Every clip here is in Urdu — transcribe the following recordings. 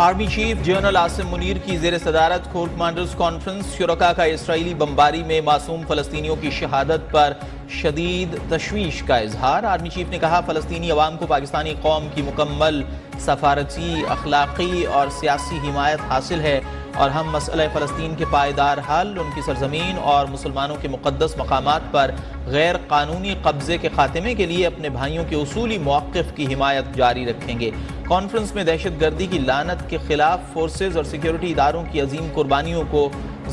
Army chief general Asim Munir کی زیر صدارت کور کمانڈرز کانفرنس، شرکاء کا اسرائیلی بمباری میں معصوم فلسطینیوں کی شہادت پر شدید تشویش کا اظہار۔ آرمی چیف نے کہا فلسطینی عوام کو پاکستانی قوم کی مکمل سفارتی، اخلاقی اور سیاسی حمایت حاصل ہے اور ہم مسئلہ فلسطین کے پائیدار حل، ان کی سرزمین اور مسلمانوں کے مقدس مقامات پر غیر قانونی قبضے کے خاتمے کے لیے اپنے بھائیوں کے اصولی موقف کی حمایت جاری رکھیں گے۔ کانفرنس میں دہشت گردی کی لعنت کے خلاف فورسز اور سیکیورٹی اداروں کی عظیم قربانیوں کو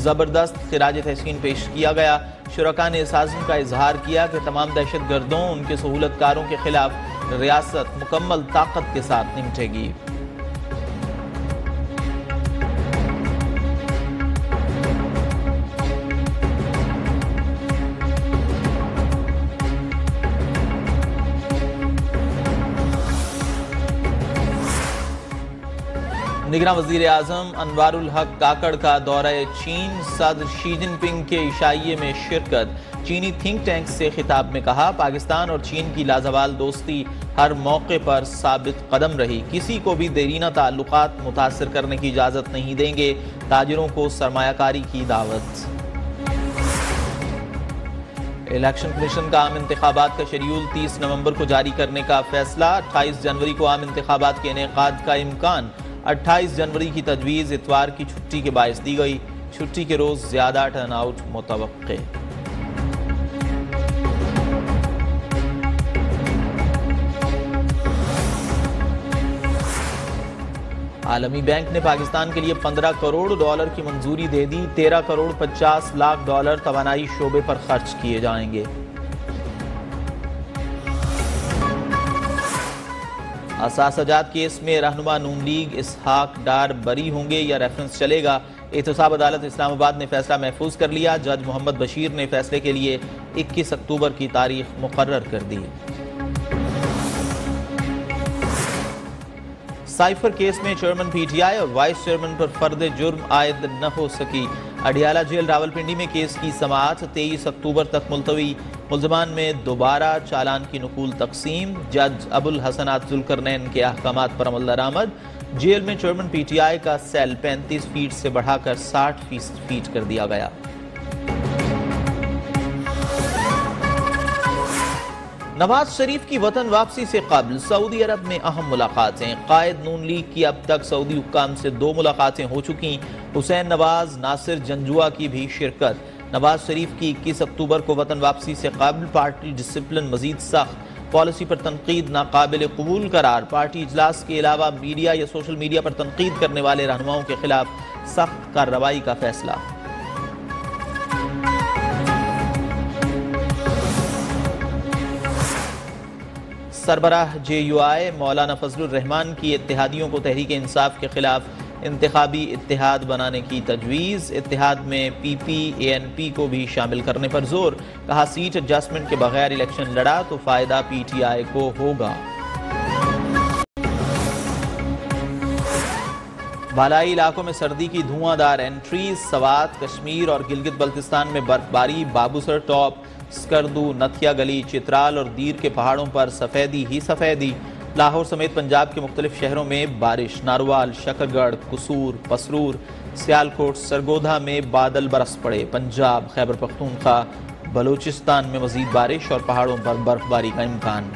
زبردست خراج تحسین پیش کیا گیا۔ شرکاء نے اس عزم کا اظہار کیا کہ تمام دہشت گردوں، ان کے سہولت کاروں کے خلاف ریاست مکمل طاقت کے ساتھ نمٹے گی۔ نگراں وزیر اعظم انوار الحق کاکڑ کا دورہ چین، صدر شی جن پنگ کے عشائیے میں شرکت۔ چینی تھنک ٹینک سے خطاب میں کہا پاکستان اور چین کی لازوال دوستی ہر موقع پر ثابت قدم رہی، کسی کو بھی دیرینہ تعلقات متاثر کرنے کی اجازت نہیں دیں گے، تاجروں کو سرمایہ کاری کی دعوت۔ الیکشن کمیشن کا عام انتخابات کا شیڈول 30 نومبر کو جاری کرنے کا فیصلہ، 28 جنوری کو عام انتخابات کے انعقاد کا امکان۔ 28 جنوری کی تجویز اتوار کی چھٹی کے باعث دی گئی، چھٹی کے روز زیادہ ٹرن آؤٹ متوقع۔ عالمی بینک نے پاکستان کے لیے 15 کروڑ ڈالر کی منظوری دے دی، 13 کروڑ 50 لاکھ ڈالر توانائی شعبے پر خرچ کیے جائیں گے۔ اثاثہ جات کیس میں رہنما نون لیگ اسحاق ڈار بری ہوں گے یا ریفرنس چلے گا؟ احتساب عدالت اسلام آباد نے فیصلہ محفوظ کر لیا، جج محمد بشیر نے فیصلے کے لیے 21 اکتوبر کی تاریخ مقرر کر دی۔ سائفر کیس میں چیئرمین پی ٹی آئی اور وائس چیئرمین پر فرد جرم عائد نہ ہو سکی، اڈیالہ جیل راولپنڈی میں کیس کی سماعت 23 اکتوبر تک ملتوی، ملزمان میں دوبارہ چالان کی نقول تقسیم، جج ابو الحسنات ذوالقرنین کے احکامات پر عمل درآمد۔ جیل میں چیئرمین پی ٹی آئی کا سیل 35 فیٹ سے بڑھا کر 60 فیٹ کر دیا گیا۔ نواز شریف کی وطن واپسی سے قبل سعودی عرب میں اہم ملاقاتیں، قائد نون لیگ کی اب تک سعودی حکام سے 2 ملاقاتیں ہو چکیں، حسین نواز، ناصر جنجوعہ کی بھی شرکت۔ نواز شریف کی 21 اکتوبر کو وطن واپسی سے قبل پارٹی ڈسپلن مزید سخت، پالیسی پر تنقید ناقابل قبول قرار، پارٹی اجلاس کے علاوہ میڈیا یا سوشل میڈیا پر تنقید کرنے والے رہنماؤں کے خلاف سخت کارروائی کا فیصلہ۔ سربراہ جے یو آئی مولانا فضل الرحمان کی اتحادیوں کو تحریک انصاف کے خلاف انتخابی اتحاد بنانے کی تجویز، اتحاد میں پی پی اے این پی کو بھی شامل کرنے پر زور، کہا سیٹ ایڈجسٹمنٹ کے بغیر الیکشن لڑا تو فائدہ پی ٹی آئی کو ہوگا۔ بالائی علاقوں میں سردی کی دھواں دار انٹری، سوات، کشمیر اور گلگت بلتستان میں برفباری، بابوسر ٹاپ، سکردو، نتھیا گلی، چترال اور دیر کے پہاڑوں پر سفیدی ہی سفیدی۔ لاہور سمیت پنجاب کے مختلف شہروں میں بارش، ناروال، شکرگڑھ، قصور، پسرور، سیالکوٹ، سرگودھا میں بادل برس پڑے۔ پنجاب، خیبر پختونخوا، بلوچستان میں مزید بارش اور پہاڑوں پر برفباری کا امکان۔